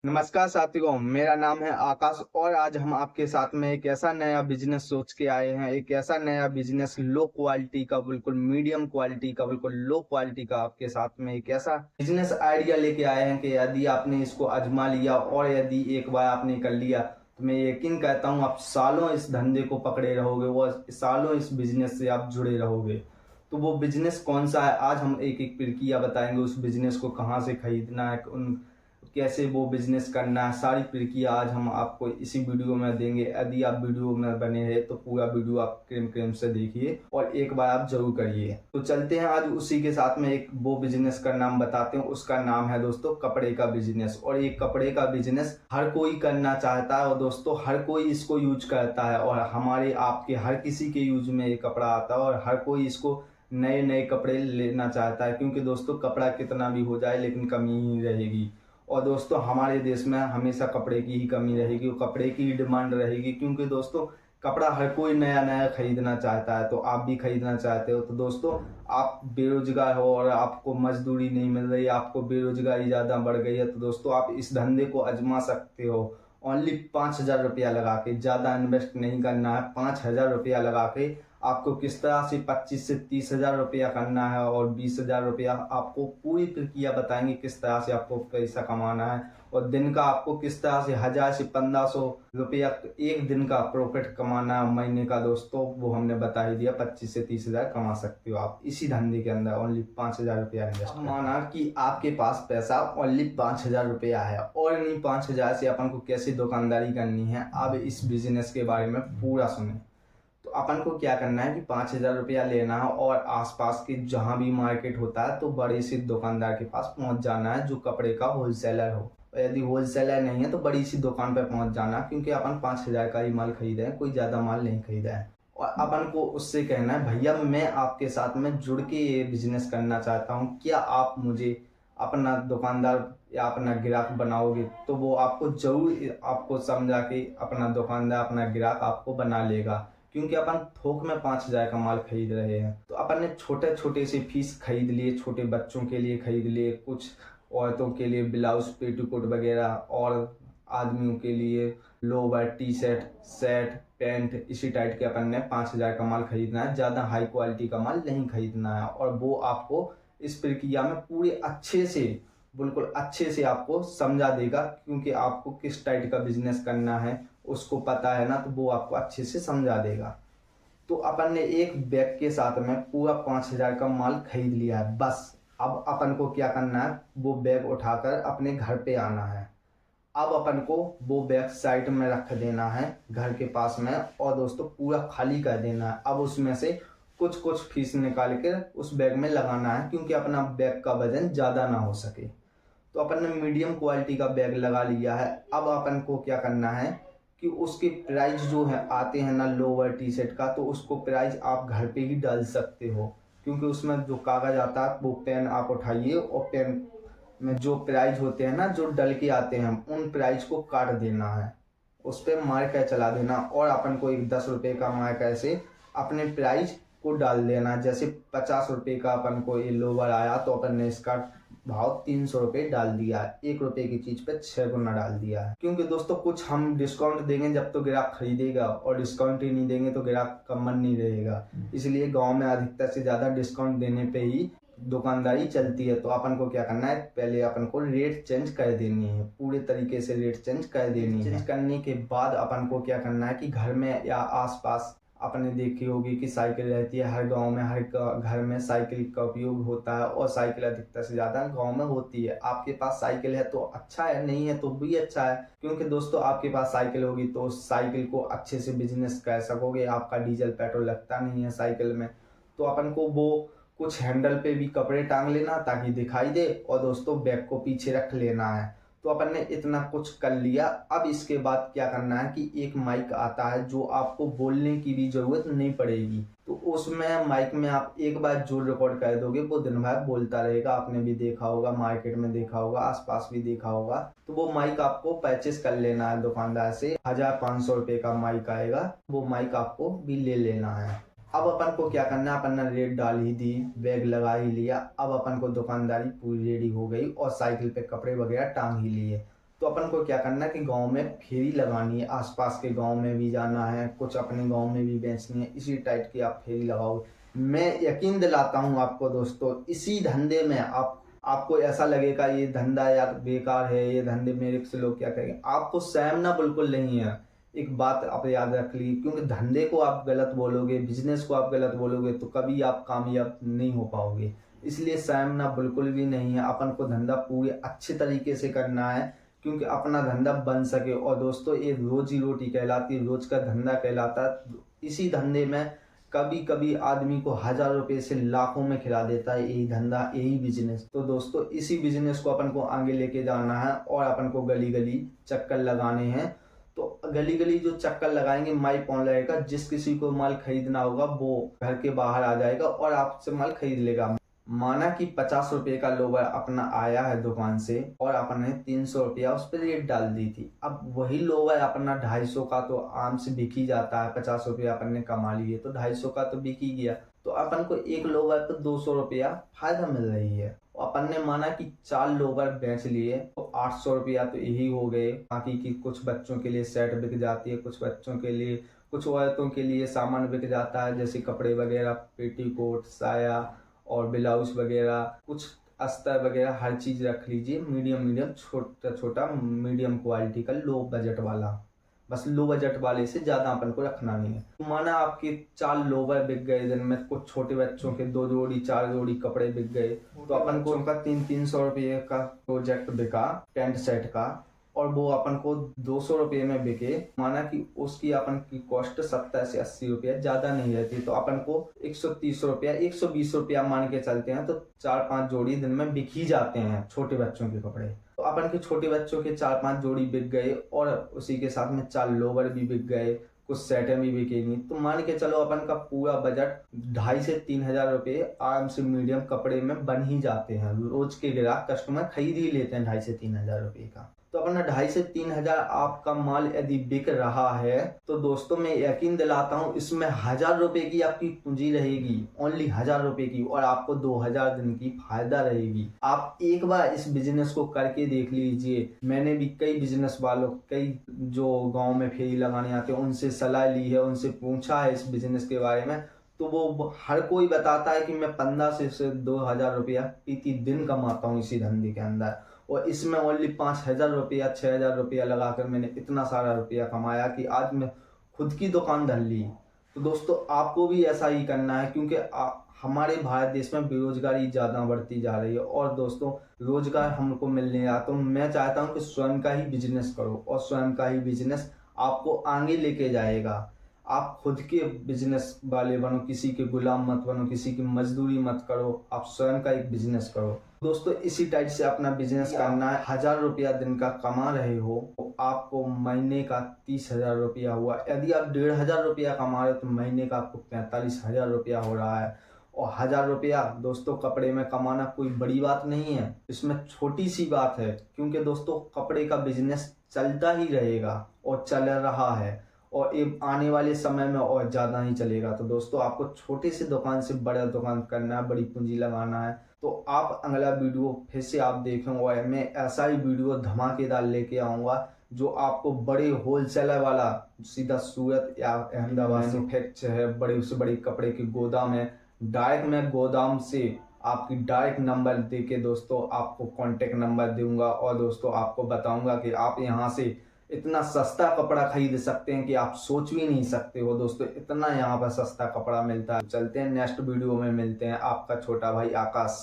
नमस्कार साथियों, मेरा नाम है आकाश और आज हम आपके साथ में एक ऐसा नया बिजनेस सोच के आए हैं। एक ऐसा नया बिजनेस लो क्वालिटी का, बिल्कुल मीडियम क्वालिटी का, बिल्कुल लो क्वालिटी का आपके साथ में एक ऐसा बिजनेस आइडिया लेके आए हैं कि यदि आपने इसको आजमा लिया और यदि एक बार आपने कर लिया तो मैं यकीन कहता हूँ आप सालों इस धंधे को पकड़े रहोगे और सालों इस बिजनेस से आप जुड़े रहोगे। तो वो बिजनेस कौन सा है, आज हम एक एक प्रक्रिया बताएंगे। उस बिजनेस को कहाँ से खरीदना है, उन कैसे वो बिजनेस करना है, सारी प्रक्रिया आज हम आपको इसी वीडियो में देंगे। यदि आप वीडियो में बने रहे तो पूरा वीडियो आप क्रेम क्रेम से देखिए और एक बार आप जरूर करिए। तो चलते हैं आज उसी के साथ में एक वो बिजनेस का नाम बताते हैं। उसका नाम है दोस्तों कपड़े का बिजनेस। और ये कपड़े का बिजनेस हर कोई करना चाहता है और दोस्तों हर कोई इसको यूज करता है और हमारे आपके हर किसी के यूज में ये कपड़ा आता है और हर कोई इसको नए नए कपड़े लेना चाहता है, क्योंकि दोस्तों कपड़ा कितना भी हो जाए लेकिन कमी ही रहेगी। और दोस्तों हमारे देश में हमेशा कपड़े की ही कमी रहेगी और कपड़े की ही डिमांड रहेगी, क्योंकि दोस्तों कपड़ा हर कोई नया नया खरीदना चाहता है। तो आप भी खरीदना चाहते हो तो दोस्तों आप बेरोजगार हो और आपको मजदूरी नहीं मिल रही, आपको बेरोजगारी ज़्यादा बढ़ गई है, तो दोस्तों आप इस धंधे को आजमा सकते हो। ओनली 5,000 रुपया लगा के, ज़्यादा इन्वेस्ट नहीं करना है। 5,000 रुपया लगा के आपको किस तरह से 25 से 30,000 रुपया करना है और 20,000 रुपया आपको पूरी प्रक्रिया बताएंगे किस तरह से आपको पैसा कमाना है। और दिन का आपको किस तरह से 1,000 से 1,500 रुपया एक दिन का प्रॉफिट कमाना है। महीने का दोस्तों वो हमने बता ही दिया, 25 से 30,000 कमा सकते हो आप इसी धंधे के अंदर। ओनली 5,000 रुपया इन्वेस्ट, माना कि आपके पास पैसा ओनली 5,000 रुपया है और इन्हीं 5,000 से अपन को कैसे दुकानदारी करनी है, अब इस बिजनेस के बारे में पूरा सुने। तो अपन को क्या करना है कि 5,000 रुपया लेना है और आसपास के जहां भी मार्केट होता है तो बड़े से दुकानदार के पास पहुंच जाना है जो कपड़े का होलसेलर हो। और यदि होलसेलर नहीं है तो बड़ी सी दुकान पर पहुंच जाना, क्योंकि अपन 5,000 का ही माल खरीदा है, कोई ज़्यादा माल नहीं खरीदा है। और अपन को उससे कहना है भैया मैं आपके साथ में जुड़ के ये बिजनेस करना चाहता हूँ, क्या आप मुझे अपना दुकानदार या अपना ग्राहक बनाओगे? तो वो आपको जरूर आपको समझा के अपना दुकानदार, अपना ग्राहक आपको बना लेगा, क्योंकि अपन थोक में 5,000 का माल खरीद रहे हैं। तो अपन ने छोटे छोटे से पीस खरीद लिए, छोटे बच्चों के लिए खरीद लिए, कुछ औरतों के लिए ब्लाउज पेटीकोट वगैरह, और आदमियों के लिए lower T shirt set pant, इसी टाइप के अपन ने 5,000 का माल खरीदना है। ज़्यादा हाई क्वालिटी का माल नहीं खरीदना है। और वो आपको इस प्रक्रिया में पूरे अच्छे से, बिल्कुल अच्छे से आपको समझा देगा, क्योंकि आपको किस टाइप का बिजनेस करना है उसको पता है ना, तो वो आपको अच्छे से समझा देगा। तो अपन ने एक बैग के साथ में पूरा 5,000 का माल खरीद लिया है। बस अब अपन को क्या करना है, वो बैग उठाकर अपने घर पे आना है। अब अपन को वो बैग साइड में रख देना है घर के पास में और दोस्तों पूरा खाली कर देना है। अब उसमें से कुछ कुछ फीस निकाल कर उस बैग में लगाना है, क्योंकि अपना बैग का वजन ज़्यादा ना हो सके। तो अपन ने मीडियम क्वालिटी का बैग लगा लिया है। अब अपन को क्या करना है कि उसके प्राइस जो है आते हैं ना लोअर टी शर्ट का, तो उसको प्राइस आप घर पे ही डाल सकते हो, क्योंकि उसमें जो कागज आता है वो पेन आप उठाइए और पेन में जो प्राइस होते हैं ना जो डल के आते हैं उन प्राइस को काट देना है, उस पर मार्कर चला देना और अपन को एक 10 रुपये का मार्कर से अपने प्राइस को डाल देना। जैसे 50 रुपये का अपन को ये लोवर आया तो अपन ने इसका भाव 300 रुपये डाल दिया है। 1 रुपये की चीज पे 6 गुना डाल दिया है, क्योंकि दोस्तों कुछ हम डिस्काउंट देंगे जब तो ग्राहक खरीदेगा, और डिस्काउंट ही नहीं देंगे तो ग्राहक का मन नहीं रहेगा। इसलिए गांव में अधिकतर से ज्यादा डिस्काउंट देने पे ही दुकानदारी चलती है। तो अपन को क्या करना है, पहले अपन को रेट चेंज कर देनी है, पूरे तरीके से रेट चेंज कर देनी है। चेंज करने के बाद अपन को क्या करना है कि घर में या आसपास आपने देखी होगी कि साइकिल रहती है, हर गांव में हर घर में साइकिल का उपयोग होता है और साइकिल अधिकतर से ज्यादा गांव में होती है। आपके पास साइकिल है तो अच्छा है, नहीं है तो भी अच्छा है, क्योंकि दोस्तों आपके पास साइकिल होगी तो उस साइकिल को अच्छे से बिजनेस कर सकोगे। आपका डीजल पेट्रोल लगता नहीं है साइकिल में। तो अपन को वो कुछ हैंडल पे भी कपड़े टांग लेना ताकि दिखाई दे, और दोस्तों बैग को पीछे रख लेना है। तो अपन ने इतना कुछ कर लिया। अब इसके बाद क्या करना है कि एक माइक आता है जो आपको बोलने की भी जरूरत नहीं पड़ेगी। तो उसमें माइक में आप एक बार जो रिकॉर्ड कर दोगे वो दिन भर बोलता रहेगा। आपने भी देखा होगा, मार्केट में देखा होगा, आसपास भी देखा होगा। तो वो माइक आपको परचेस कर लेना है दुकानदार से। 1,500 रुपये का माइक आएगा, वो माइक आपको भी ले लेना है। अब अपन को क्या करना है, अपन ने रेट डाल ही दी, बैग लगा ही लिया। अब अपन को दुकानदारी पूरी रेडी हो गई और साइकिल पे कपड़े वगैरह टांग ही लिए। तो अपन को क्या करना है कि गांव में फेरी लगानी है, आसपास के गांव में भी जाना है, कुछ अपने गांव में भी बेचनी है, इसी टाइप की आप फेरी लगाओ। मैं यकीन दिलाता हूं आपको दोस्तों, इसी धंधे में आपको ऐसा लगेगा ये धंधा यार बेकार है, ये धंधे मेरे से लोग क्या कहेंगे, आपको सहमना बिल्कुल नहीं है। एक बात आप याद रख ली, क्योंकि धंधे को आप गलत बोलोगे, बिजनेस को आप गलत बोलोगे तो कभी आप कामयाब नहीं हो पाओगे। इसलिए सहमना बिल्कुल भी नहीं है। अपन को धंधा पूरे अच्छे तरीके से करना है, क्योंकि अपना धंधा बन सके। और दोस्तों ये रोजी रोटी कहलाती है, रोज का धंधा कहलाता है। इसी धंधे में कभी कभी आदमी को 1000 रुपए से लाखों में खिला देता है यही धंधा, यही बिजनेस। तो दोस्तों इसी बिजनेस को अपन को आगे लेके जाना है और अपन को गली गली चक्कर लगाने हैं। तो गली गली जो चक्कर लगाएंगे, माइक ऑन रहेगा, जिस किसी को माल खरीदना होगा वो घर के बाहर आ जाएगा और आपसे माल खरीद लेगा। माना कि 50 रुपए का लोवर अपना आया है दुकान से और अपन ने 300 रुपया उस पर रेट डाल दी थी। अब वही लोवर अपना 250 का तो आम से बिक ही जाता है। 50 रुपया अपन ने कमा लिए तो 250 का तो बिक ही गया। तो अपन को एक लोवर पर 200 रुपया फायदा मिल रही है। अपन ने माना कि 4 लोवर बेच लिए तो 800 रुपया तो यही हो गए। बाकी की कुछ बच्चों के लिए सेट बिक जाती है, कुछ बच्चों के लिए, कुछ औरतों के लिए सामान बिक जाता है, जैसे कपड़े वगैरह, पेटीकोट, साया और ब्लाउज वगैरह, कुछ अस्तर वगैरह, हर चीज रख लीजिए। मीडियम छोटा छोटा मीडियम क्वालिटी का, लो बजट वाला, बस लो बजट वाले से ज्यादा अपन को रखना नहीं है। तो माना आपके 4 लोवर बिक गए दिन में, कुछ छोटे बच्चों के 2 जोड़ी 4 जोड़ी कपड़े बिक गए, तो अपन को उनका 300 रुपये का प्रोजेक्ट बिका टेंट सेट का, और वो अपन को 200 रुपये में बिके। माना कि उसकी अपन की कॉस्ट 70 से 80 रुपया, ज्यादा नहीं रहती। तो अपन को 130 रुपया, 120 रुपया मान के चलते हैं, तो 4-5 जोड़ी दिन में बिक ही जाते हैं छोटे बच्चों के कपड़े। तो अपन के छोटे बच्चों के 4-5 जोड़ी बिक गए और उसी के साथ में 4 लोवर भी बिक गए, कुछ सेटें भी बिकेंगी। तो मान के चलो अपन का पूरा बजट 2,500 से 3,000 रुपये आराम से मीडियम कपड़े में बन ही जाते हैं। रोज के ग्राहक कस्टमर खरीद ही लेते हैं 2,500 से 3,000 रुपये का। तो अपना 2,500 से 3,000 आपका माल यदि बिक रहा है तो दोस्तों मैं यकीन दिलाता हूं इसमें 1,000 रुपए की आपकी पूंजी रहेगी, ओनली 1,000 रुपए की, और आपको 2,000 दिन की फायदा रहेगी। आप एक बार इस बिजनेस को करके देख लीजिए। मैंने भी कई बिजनेस वालों, कई जो गांव में फेरी लगाने आते हैं उनसे सलाह ली है, उनसे पूछा है इस बिजनेस के बारे में, तो वो हर कोई बताता है कि मैं 1500 से 2,000 रुपया प्रति दिन कमाता हूँ इसी धंधे के अंदर। और इसमें ओनली 5,000 रुपया 6,000 रुपया लगाकर मैंने इतना सारा रुपया कमाया कि आज मैं खुद की दुकान धर ली। तो दोस्तों आपको भी ऐसा ही करना है, क्योंकि हमारे भारत देश में बेरोजगारी ज़्यादा बढ़ती जा रही है और दोस्तों रोजगार हमको मिलने रहा। तो मैं चाहता हूँ कि स्वयं का ही बिजनेस करो, और स्वयं का ही बिजनेस आपको आगे लेके जाएगा। आप खुद के बिजनेस वाले बनो, किसी के गुलाम मत बनो, किसी की मजदूरी मत करो, आप स्वयं का एक बिजनेस करो। दोस्तों इसी टाइप से अपना बिजनेस करना है। 1,000 रुपया दिन का कमा रहे हो तो आपको महीने का 30,000 रुपया हुआ। यदि आप 1,500 रुपया कमा रहे हो तो महीने का आपको 45,000 रुपया हो रहा है। और 1,000 रुपया दोस्तों कपड़े में कमाना कोई बड़ी बात नहीं है, इसमें छोटी सी बात है, क्योंकि दोस्तों कपड़े का बिजनेस चलता ही रहेगा और चल रहा है, और ये आने वाले समय में और ज़्यादा ही चलेगा। तो दोस्तों आपको छोटे से दुकान से बड़ा दुकान करना है, बड़ी पूंजी लगाना है। तो आप अगला वीडियो फिर से आप देखेंगे, मैं ऐसा ही वीडियो धमाकेदार लेके आऊँगा जो आपको बड़े होलसेलर वाला, सीधा सूरत या अहमदाबाद से फैक्ट्री है, बड़े से बड़े कपड़े के गोदाम है, डायरेक्ट मैं गोदाम से आपकी डायरेक्ट नंबर देके दोस्तों आपको कांटेक्ट नंबर दूंगा, और दोस्तों आपको बताऊंगा कि आप यहाँ से इतना सस्ता कपड़ा खरीद सकते हैं कि आप सोच भी नहीं सकते हो। दोस्तों इतना यहाँ पर सस्ता कपड़ा मिलता है। चलते हैं नेक्स्ट वीडियो में मिलते हैं। आपका छोटा भाई आकाश।